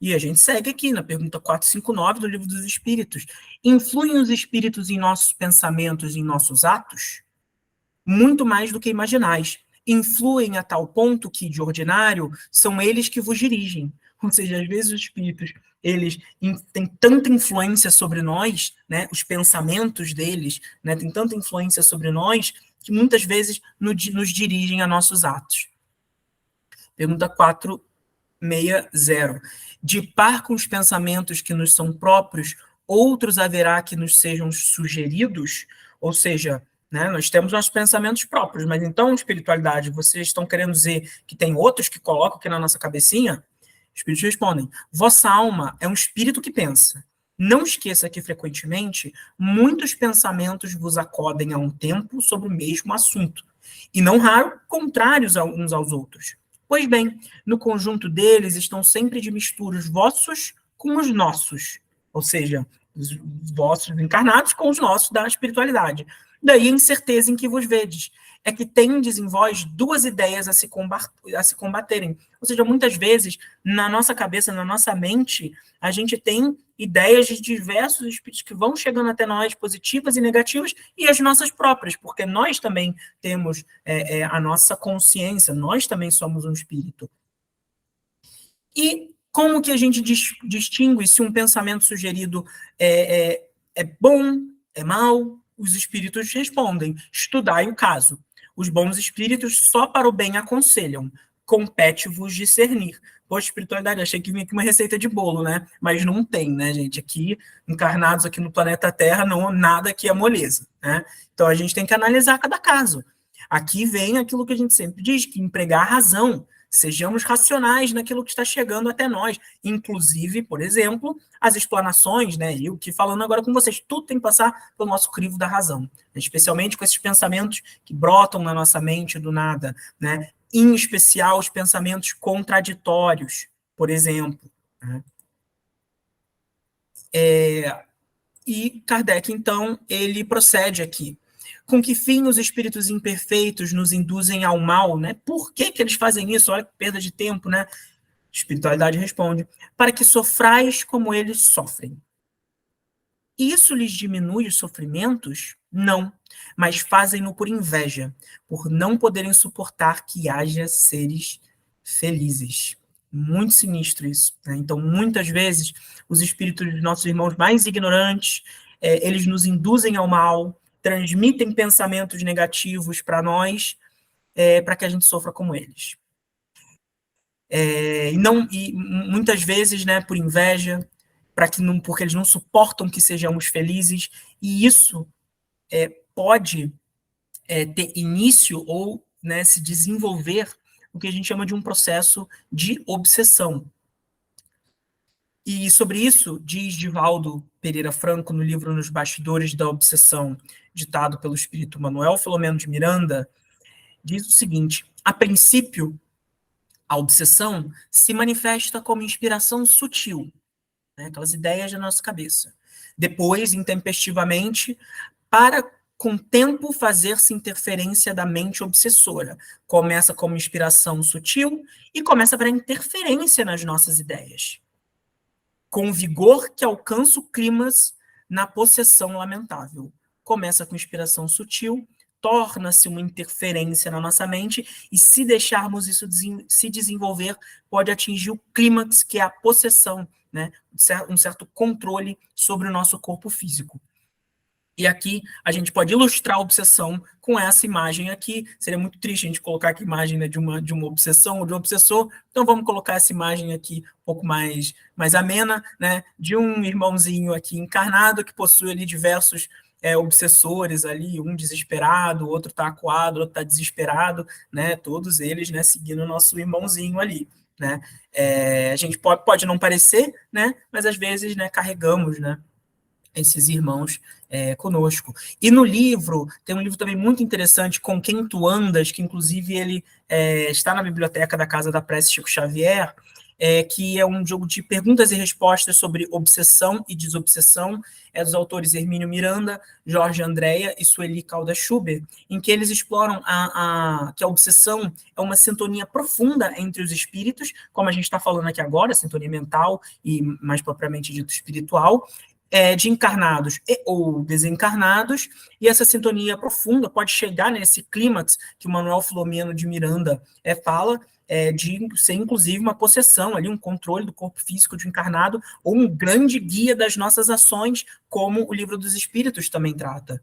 E a gente segue aqui na pergunta 459 do Livro dos Espíritos. Influem os espíritos em nossos pensamentos e em nossos atos? Muito mais do que imaginais. Influem a tal ponto que, de ordinário, são eles que vos dirigem. Ou seja, às vezes os espíritos, eles têm tanta influência sobre nós, né, os pensamentos deles, né, têm tanta influência sobre nós, que muitas vezes nos dirigem a nossos atos. Pergunta 460. De par com os pensamentos que nos são próprios, outros haverá que nos sejam sugeridos? Ou seja, né, nós temos nossos pensamentos próprios, mas então, espiritualidade, vocês estão querendo dizer que tem outros que colocam aqui na nossa cabecinha? Os espíritos respondem: vossa alma é um espírito que pensa. Não esqueça que, frequentemente, muitos pensamentos vos acodem a um tempo sobre o mesmo assunto, e não raro, contrários uns aos outros. Pois bem, no conjunto deles estão sempre de mistura os vossos com os nossos, ou seja, os vossos encarnados com os nossos da espiritualidade. Daí a incerteza em que vos vedes, é que tendes em vós duas ideias a se combaterem. Ou seja, muitas vezes, na nossa cabeça, na nossa mente, a gente tem ideias de diversos espíritos que vão chegando até nós, positivas e negativas, e as nossas próprias, porque nós também temos a nossa consciência, nós também somos um espírito. E como que a gente distingue se um pensamento sugerido é bom, é mau? Os espíritos respondem: estudai o caso. Os bons espíritos só para o bem aconselham. Compete-vos discernir. Poxa, espiritualidade, achei que vinha aqui uma receita de bolo, né? Mas não tem, né, gente? Aqui, encarnados aqui no planeta Terra, não, nada aqui é moleza, né? Então, a gente tem que analisar cada caso. Aqui vem aquilo que a gente sempre diz, que empregar a razão. Sejamos racionais naquilo que está chegando até nós. Inclusive, por exemplo, as explanações, né? E o que falando agora com vocês, tudo tem que passar pelo nosso crivo da razão. Especialmente com esses pensamentos que brotam na nossa mente do nada, né? Em especial, os pensamentos contraditórios, por exemplo. Né? E Kardec, então, ele procede aqui. Com que fim os espíritos imperfeitos nos induzem ao mal, né? Por que eles fazem isso? Olha que perda de tempo, né? Espiritualidade responde: para que sofrais como eles sofrem. Isso lhes diminui os sofrimentos? Não, mas fazem-no por inveja, por não poderem suportar que haja seres felizes. Muito sinistro isso, né? Então, muitas vezes, os espíritos dos nossos irmãos mais ignorantes, eles nos induzem ao mal, transmitem pensamentos negativos para nós, para que a gente sofra como eles. E muitas vezes, né, por inveja, porque eles não suportam que sejamos felizes, e isso pode ter início ou, né, se desenvolver o que a gente chama de um processo de obsessão. E sobre isso, diz Divaldo Pereira Franco, no livro Nos Bastidores da Obsessão, ditado pelo espírito Manuel Filomeno de Miranda, diz o seguinte: a princípio, a obsessão se manifesta como inspiração sutil, né, aquelas ideias da nossa cabeça. Depois, intempestivamente, para com o tempo fazer-se interferência da mente obsessora. Começa como inspiração sutil e começa a virar interferência nas nossas ideias, com vigor que alcança o clímax na possessão lamentável. Começa com inspiração sutil, torna-se uma interferência na nossa mente, e se deixarmos isso se desenvolver, pode atingir o clímax, que é a possessão, né? Um certo controle sobre o nosso corpo físico. E aqui a gente pode ilustrar a obsessão com essa imagem aqui. Seria muito triste a gente colocar aqui a imagem, né, de uma obsessão ou de um obsessor. Então vamos colocar essa imagem aqui um pouco mais amena, né, de um irmãozinho aqui encarnado que possui ali diversos obsessores ali, um desesperado, o outro está acuado, o outro está desesperado, né, todos eles, né, seguindo o nosso irmãozinho ali, né. A gente pode não parecer, né, mas às vezes, né, carregamos, né, esses irmãos conosco. E no livro, tem um livro também muito interessante, Com Quem Tu Andas, que inclusive ele está na biblioteca da Casa da Prece Chico Xavier, que é um jogo de perguntas e respostas sobre obsessão e desobsessão, dos autores Hermínio Miranda, Jorge Andréa e Sueli Caldas Schubert, em que eles exploram que a obsessão é uma sintonia profunda entre os espíritos, como a gente está falando aqui agora, sintonia mental e mais propriamente dito espiritual, de encarnados ou desencarnados, e essa sintonia profunda pode chegar nesse clímax que o Manuel Filomeno de Miranda fala, de ser inclusive uma possessão, ali, um controle do corpo físico de um encarnado, ou um grande guia das nossas ações, como o Livro dos Espíritos também trata.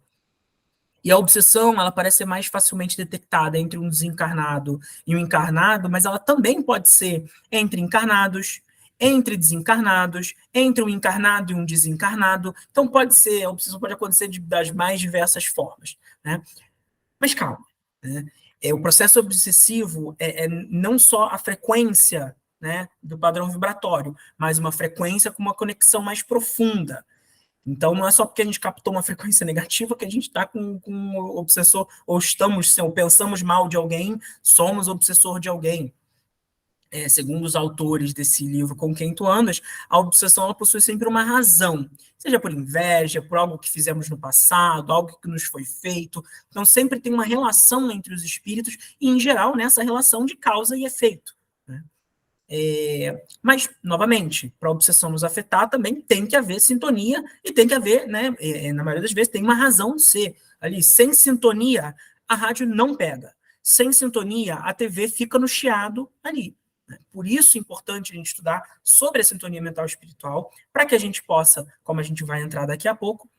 E a obsessão, ela parece ser mais facilmente detectada entre um desencarnado e um encarnado, mas ela também pode ser entre encarnados, entre desencarnados, entre um encarnado e um desencarnado. Então, a obsessão pode acontecer das mais diversas formas, né? Mas calma, né? O processo obsessivo é não só a frequência, né, do padrão vibratório, mas uma frequência com uma conexão mais profunda. Então, não é só porque a gente captou uma frequência negativa que a gente está com um obsessor, ou pensamos mal de alguém, somos obsessor de alguém. Segundo os autores desse livro Com Quem Tu Andas, a obsessão ela possui sempre uma razão, seja por inveja, por algo que fizemos no passado, algo que nos foi feito. Então, sempre tem uma relação entre os espíritos e, em geral, nessa relação de causa e efeito, né? Mas, novamente, para a obsessão nos afetar, também tem que haver sintonia e tem que haver, né, na maioria das vezes, tem uma razão de ser. Ali, sem sintonia, a rádio não pega. Sem sintonia, a TV fica no chiado ali. Por isso é importante a gente estudar sobre a sintonia mental espiritual, para que a gente possa, como a gente vai entrar daqui a pouco,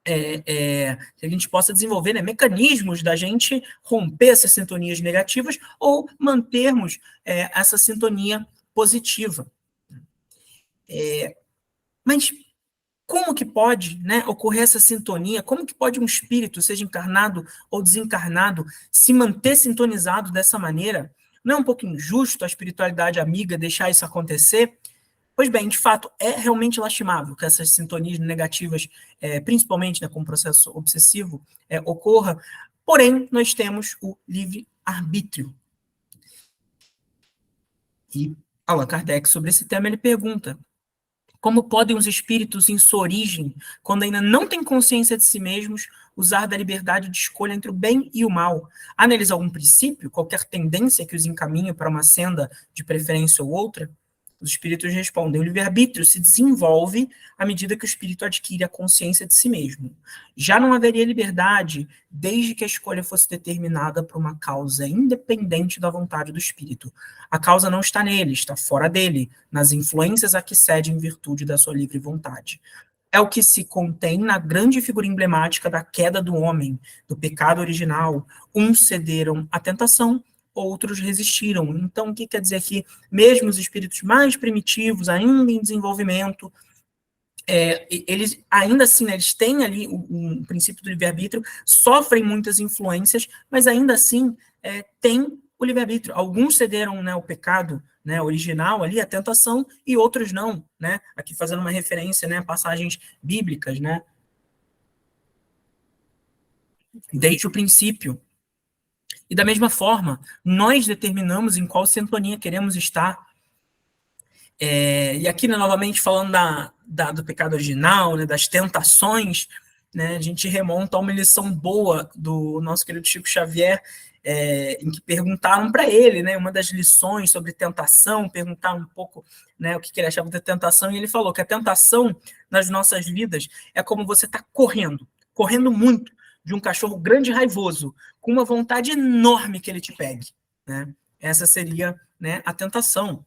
que a gente possa desenvolver, né, mecanismos da gente romper essas sintonias negativas ou mantermos essa sintonia positiva. Mas como que pode, né, ocorrer essa sintonia? Como que pode um espírito, seja encarnado ou desencarnado, se manter sintonizado dessa maneira? Não é um pouco injusto a espiritualidade amiga deixar isso acontecer? Pois bem, de fato, é realmente lastimável que essas sintonias negativas, principalmente, né, com o processo obsessivo, ocorra, porém, nós temos o livre-arbítrio. E Allan Kardec, sobre esse tema, ele pergunta: como podem os espíritos, em sua origem, quando ainda não têm consciência de si mesmos, usar da liberdade de escolha entre o bem e o mal? Há neles algum princípio, qualquer tendência que os encaminhe para uma senda de preferência ou outra? Os espíritos respondem: o livre-arbítrio se desenvolve à medida que o espírito adquire a consciência de si mesmo. Já não haveria liberdade desde que a escolha fosse determinada por uma causa independente da vontade do espírito. A causa não está nele, está fora dele, nas influências a que cede em virtude da sua livre vontade. É o que se contém na grande figura emblemática da queda do homem, do pecado original. Uns cederam à tentação, outros resistiram. Então, o que quer dizer aqui? Mesmo os espíritos mais primitivos, ainda em desenvolvimento, eles ainda assim, né, eles têm ali o princípio do livre-arbítrio, sofrem muitas influências, mas ainda assim tem o livre-arbítrio. Alguns cederam, né, ao pecado, né, original ali, a tentação, e outros não, né? Aqui fazendo uma referência, né, a passagens bíblicas, né? Desde o princípio. E da mesma forma, nós determinamos em qual sintonia queremos estar. E aqui, né, novamente, falando do pecado original, né, das tentações, né, a gente remonta a uma lição boa do nosso querido Chico Xavier, em que perguntaram para ele, né, uma das lições sobre tentação, perguntaram um pouco, né, o que ele achava da tentação, e ele falou que a tentação nas nossas vidas é como você está correndo muito de um cachorro grande e raivoso, com uma vontade enorme que ele te pegue. Né? Essa seria, né, a tentação.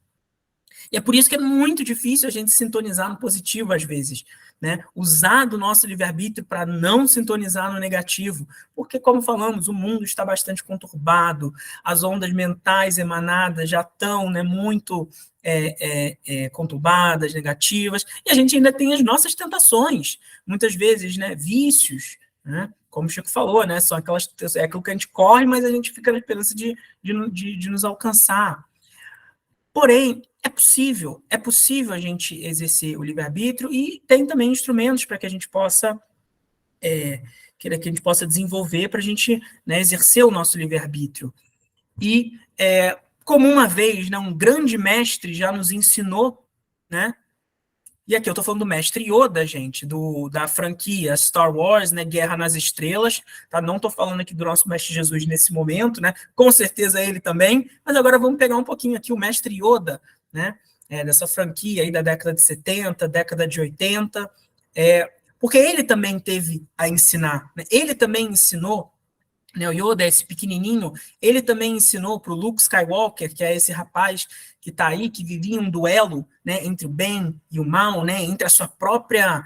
E é por isso que é muito difícil a gente sintonizar no positivo às vezes, né? Usar do nosso livre-arbítrio para não sintonizar no negativo, porque, como falamos, o mundo está bastante conturbado, as ondas mentais emanadas já estão, né, muito conturbadas, negativas, e a gente ainda tem as nossas tentações, muitas vezes, né, vícios, né? Como o Chico falou, né? São aquilo que a gente corre, mas a gente fica na esperança de nos alcançar. Porém, é possível a gente exercer o livre-arbítrio e tem também instrumentos para que a gente possa desenvolver para a gente, né, exercer o nosso livre-arbítrio. E, como uma vez, né, um grande mestre já nos ensinou, né? E aqui eu estou falando do mestre Yoda, gente, da franquia Star Wars, né, Guerra nas Estrelas, tá? Não estou falando aqui do nosso mestre Jesus nesse momento, né? Com certeza ele também, mas agora vamos pegar um pouquinho aqui o mestre Yoda, né? Dessa franquia aí da década de 70, década de 80, porque ele também teve a ensinar, né? Ele também ensinou, né, o Yoda, esse pequenininho, ele também ensinou para o Luke Skywalker, que é esse rapaz que está aí, que vivia um duelo, né, entre o bem e o mal, né, entre a sua própria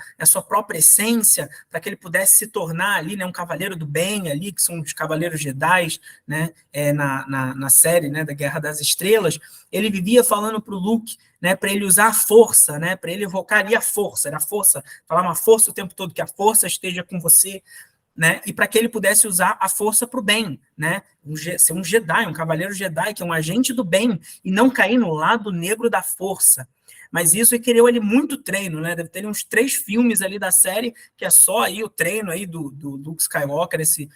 essência, para que ele pudesse se tornar ali, né, um cavaleiro do bem ali, que são os Cavaleiros Jedi, né, na série, né, da Guerra das Estrelas. Ele vivia falando para o Luke, né, para ele usar a força, né, para ele evocar ali a força, era a força, falar uma força o tempo todo, que a força esteja com você, né, e para que ele pudesse usar a força para o bem, né, ser um Jedi, um cavaleiro Jedi, que é um agente do bem, e não cair no lado negro da força. Mas isso requereu ele muito treino, né, deve ter uns 3 filmes ali da série, que é só aí o treino aí do Luke Skywalker, esse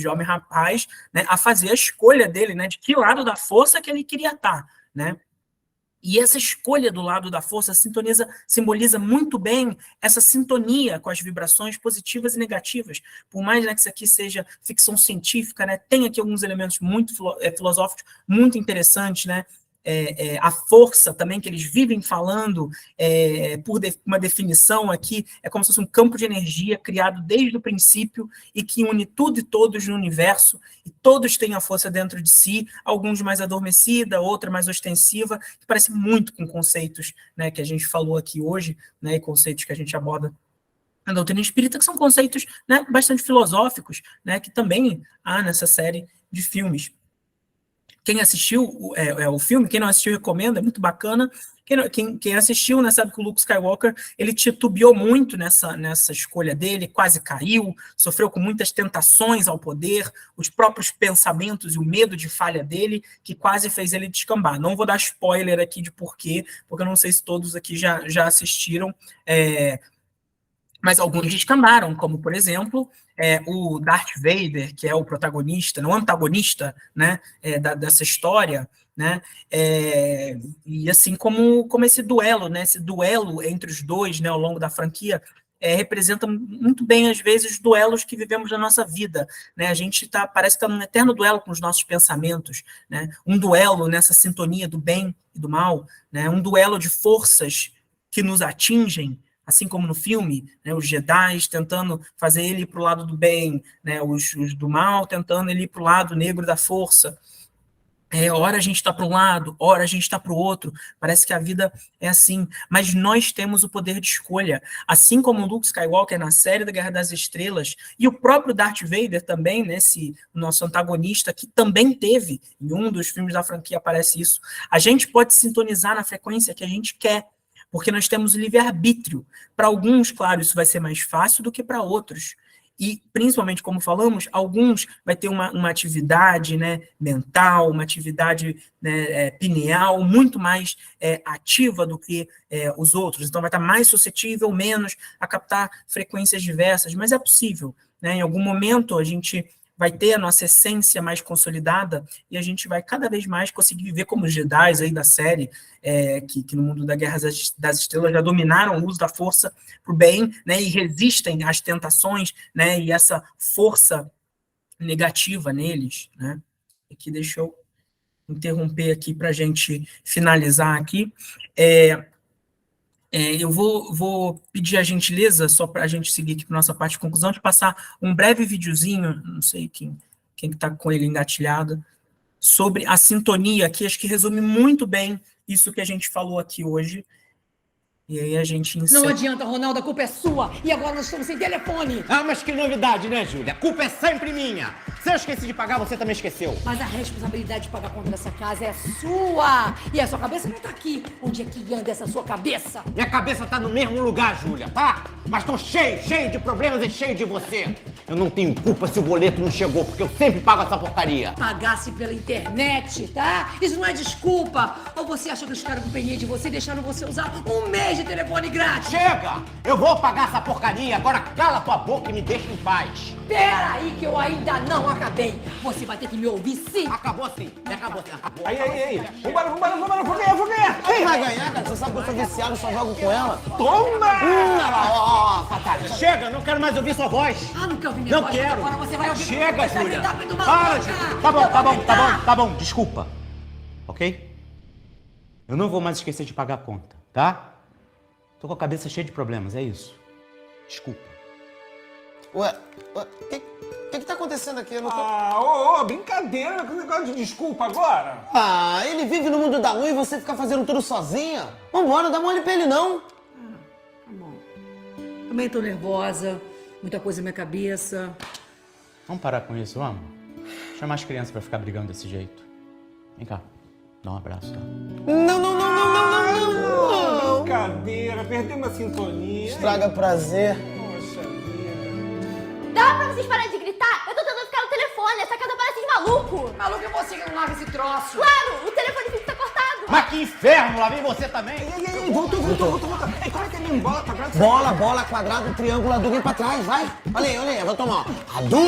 jovem rapaz, né, a fazer a escolha dele, né, de que lado da força que ele queria estar, né. E essa escolha do lado da força simboliza muito bem essa sintonia com as vibrações positivas e negativas. Por mais, né, que isso aqui seja ficção científica, né, tem aqui alguns elementos muito filosóficos, muito interessantes, né? A força também que eles vivem falando, por uma definição aqui, é como se fosse um campo de energia criado desde o princípio e que une tudo e todos no universo, e todos têm a força dentro de si, alguns mais adormecida, outra mais ostensiva, que parece muito com conceitos, né, que a gente falou aqui hoje, né, e conceitos que a gente aborda na doutrina espírita, que são conceitos, né, bastante filosóficos, né, que também há nessa série de filmes. Quem assistiu o filme, quem não assistiu, recomendo, é muito bacana. Quem assistiu, né, sabe que o Luke Skywalker, ele titubeou muito nessa escolha dele, quase caiu, sofreu com muitas tentações ao poder, os próprios pensamentos e o medo de falha dele, que quase fez ele descambar. Não vou dar spoiler aqui de porquê, porque eu não sei se todos aqui já assistiram, mas alguns descambaram, como, por exemplo, o Darth Vader, que é o protagonista, não antagonista, né, dessa história, né, e assim como esse duelo, né, esse duelo entre os dois, né, ao longo da franquia, representa muito bem, às vezes, os duelos que vivemos na nossa vida, né? A gente parece que está num eterno duelo com os nossos pensamentos, né? Um duelo nessa sintonia do bem e do mal, né? Um duelo de forças que nos atingem, assim como no filme, né? Os Jedi tentando fazer ele ir para o lado do bem, né? Os do mal tentando ele ir para o lado negro da força. Ora a gente está para um lado, ora a gente está para o outro. Parece que a vida é assim. Mas nós temos o poder de escolha. Assim como o Luke Skywalker na série da Guerra das Estrelas, e o próprio Darth Vader também, né, nosso antagonista, que também teve, em um dos filmes da franquia aparece isso. A gente pode sintonizar na frequência que a gente quer, porque nós temos o livre-arbítrio. Para alguns, claro, isso vai ser mais fácil do que para outros. E, principalmente, como falamos, alguns vai ter uma atividade, né, mental, uma atividade, né, pineal muito mais ativa do que os outros. Então, vai estar mais suscetível, menos, a captar frequências diversas. Mas é possível, né? Em algum momento, a gente vai ter a nossa essência mais consolidada e a gente vai cada vez mais conseguir viver como os Jedi aí da série, que no mundo da Guerra das Estrelas já dominaram o uso da força para o bem, né, e resistem às tentações, né, e essa força negativa neles, né. Aqui, deixa eu interromper aqui para a gente finalizar aqui. Eu vou pedir a gentileza, só para a gente seguir aqui para a nossa parte de conclusão, de passar um breve videozinho, não sei quem está com ele engatilhado, sobre a sintonia, que acho que resume muito bem isso que a gente falou aqui hoje. E aí a gente encerra. Não adianta, Ronaldo, a culpa é sua. E agora nós estamos sem telefone. Ah, mas que novidade, né, Júlia? A culpa é sempre minha. Se eu esqueci de pagar, você também esqueceu. Mas a responsabilidade de pagar a conta dessa casa é sua. E a sua cabeça não tá aqui. Onde é que anda essa sua cabeça? Minha cabeça tá no mesmo lugar, Júlia, tá? Mas tô cheio de problemas e cheio de você. Eu não tenho culpa se o boleto não chegou, porque eu sempre pago essa porcaria. Pagasse pela internet, tá? Isso não é desculpa. Ou você acha que os caras companhia de você e deixaram você usar um mês de telefone grátis? Chega! Eu vou pagar essa porcaria. Agora cala tua boca e me deixa em paz. Pera aí que eu ainda não acabei. Você vai ter que me ouvir, sim. Acabou sim. Acabou. Aí. Vambora, vou ganhar. Quem vai ganhar, cara? Você sabe que eu sou viciado e só jogo com ela. Toma! Fatalha. Chega, não quero mais ouvir sua voz. Ah, não quer ouvir minha Não voz? quero. Agora você vai ouvir. Chega, Você vai Júlia. gritar pra tomar Para, boca. Júlia. Tá bom. Desculpa. Ok? Eu não vou mais esquecer de pagar a conta, tá? Tô com a cabeça cheia de problemas, é isso. Desculpa. Ué, o que tá acontecendo aqui? Eu não tô... Brincadeira com esse negócio de desculpa agora. Ah, ele vive no mundo da lua e você fica fazendo tudo sozinha? Vambora, dá mole pra ele não. Tá bom. Também tô nervosa. Muita coisa na minha cabeça. Vamos parar com isso, vamos? Chama as crianças pra ficar brigando desse jeito. Vem cá, dá um abraço, tá? Não. Brincadeira, perdemos a sintonia. Estraga prazer. Poxa vida. Dá pra vocês pararem de gritar? Eu tô tentando ficar no telefone, essa casa parece de maluco. Maluco é você que não larga esse troço. Claro, o telefone fica cortado. Mas que inferno, lá vem você também! Ei, voltou. Ei, como é que ele bola quadrado? Bola, quadrado, triângulo, Hadouken pra trás, vai. Olha aí, vou tomar. Hadouken!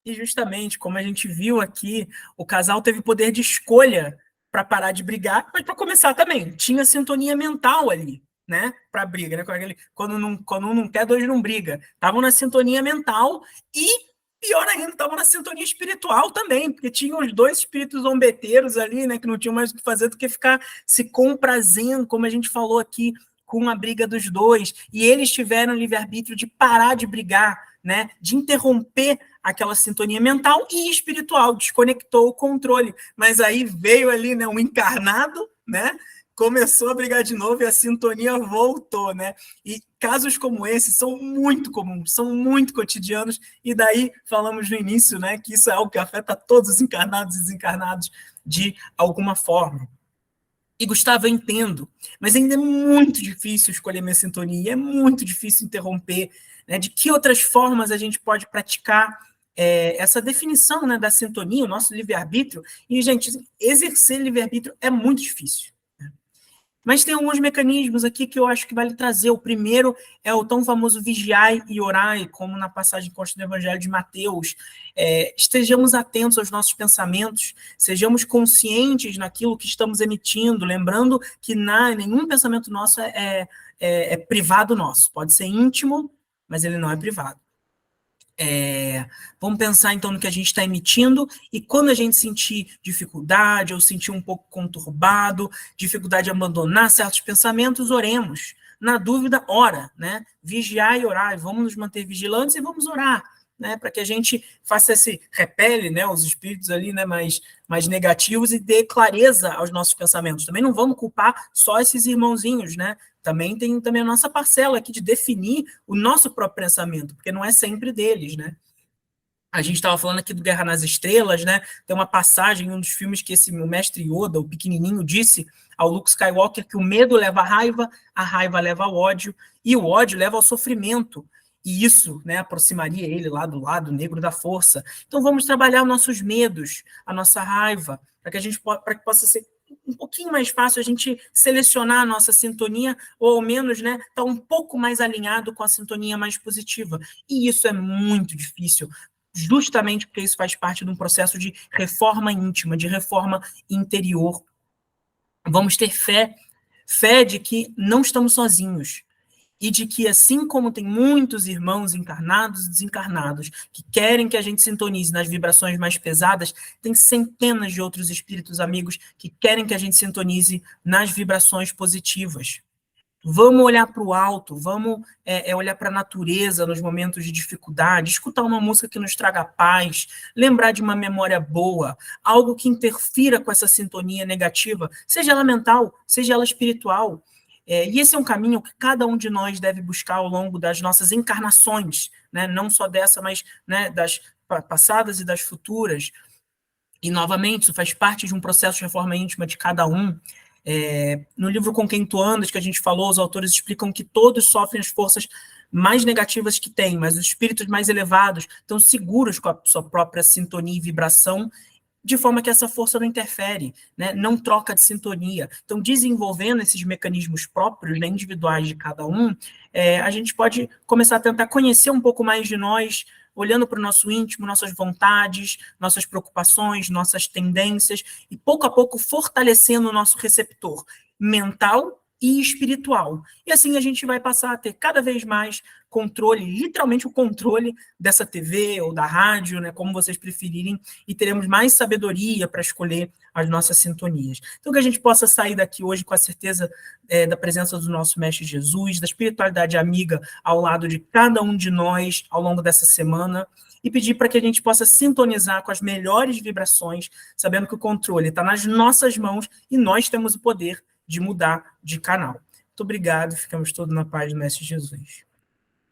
E justamente, como a gente viu aqui, o casal teve poder de escolha para parar de brigar, mas para começar também, tinha sintonia mental ali, né? Para briga, né? Quando um não quer, dois não briga. Estavam na sintonia mental e, pior ainda, estavam na sintonia espiritual também, porque tinham os dois espíritos zombeteiros ali, né? Que não tinham mais o que fazer do que ficar se comprazendo, como a gente falou aqui, com a briga dos dois. E eles tiveram o livre-arbítrio de parar de brigar, né? De interromper aquela sintonia mental e espiritual, desconectou o controle. Mas aí veio ali, né, um encarnado, né? Começou a brigar de novo e a sintonia voltou, né? E casos como esse são muito comuns, são muito cotidianos, e daí falamos no início, né, que isso é algo que afeta todos os encarnados e desencarnados de alguma forma. E, Gustavo, eu entendo, mas ainda é muito difícil escolher minha sintonia, é muito difícil interromper, né? De que outras formas a gente pode praticar essa definição, né, da sintonia, o nosso livre-arbítrio? E, gente, exercer livre-arbítrio é muito difícil. Mas tem alguns mecanismos aqui que eu acho que vale trazer. O primeiro é o tão famoso vigiai e orai, como na passagem consta do Evangelho de Mateus. Estejamos atentos aos nossos pensamentos, sejamos conscientes naquilo que estamos emitindo, lembrando que nenhum pensamento nosso é privado nosso. Pode ser íntimo, mas ele não é privado. Vamos pensar então no que a gente está emitindo, e quando a gente sentir dificuldade ou sentir um pouco conturbado, dificuldade de abandonar certos pensamentos, oremos. Na dúvida, ora, né? Vigiar e orar, vamos nos manter vigilantes e vamos orar, né? Para que a gente faça repele, né, os espíritos ali, né, mais negativos, e dê clareza aos nossos pensamentos. Também não vamos culpar só esses irmãozinhos, né? Também tem a nossa parcela aqui de definir o nosso próprio pensamento, porque não é sempre deles, né? A gente estava falando aqui do Guerra nas Estrelas, né? Tem uma passagem em um dos filmes que o mestre Yoda, o pequenininho, disse ao Luke Skywalker que o medo leva à raiva, a raiva leva ao ódio, e o ódio leva ao sofrimento. E isso, né, aproximaria ele lá do lado negro da força. Então vamos trabalhar nossos medos, a nossa raiva, para que possa ser um pouquinho mais fácil a gente selecionar a nossa sintonia, ou ao menos, né, tá um pouco mais alinhado com a sintonia mais positiva. E isso é muito difícil, justamente porque isso faz parte de um processo de reforma íntima, de reforma interior. Vamos ter fé de que não estamos sozinhos, e de que, assim como tem muitos irmãos encarnados e desencarnados que querem que a gente sintonize nas vibrações mais pesadas, tem centenas de outros espíritos amigos que querem que a gente sintonize nas vibrações positivas. Vamos olhar para o alto, vamos olhar para a natureza nos momentos de dificuldade, escutar uma música que nos traga paz, lembrar de uma memória boa, algo que interfira com essa sintonia negativa, seja ela mental, seja ela espiritual. E esse é um caminho que cada um de nós deve buscar ao longo das nossas encarnações, né? Não só dessa, mas, né, das passadas e das futuras. E, novamente, isso faz parte de um processo de reforma íntima de cada um. No livro Com Quem Tu Andas, que a gente falou, os autores explicam que todos sofrem as forças mais negativas que têm, mas os espíritos mais elevados estão seguros com a sua própria sintonia e vibração, de forma que essa força não interfere, né? Não troca de sintonia. Então, desenvolvendo esses mecanismos próprios, né, individuais de cada um, a gente pode começar a tentar conhecer um pouco mais de nós, olhando para o nosso íntimo, nossas vontades, nossas preocupações, nossas tendências, e pouco a pouco fortalecendo o nosso receptor mental e espiritual. E assim a gente vai passar a ter cada vez mais controle, literalmente o controle dessa TV ou da rádio, né, como vocês preferirem, e teremos mais sabedoria para escolher as nossas sintonias. Então, que a gente possa sair daqui hoje com a certeza da presença do nosso Mestre Jesus, da espiritualidade amiga ao lado de cada um de nós ao longo dessa semana, e pedir para que a gente possa sintonizar com as melhores vibrações, sabendo que o controle está nas nossas mãos e nós temos o poder de mudar de canal. Muito obrigado, ficamos todos na paz do Mestre Jesus.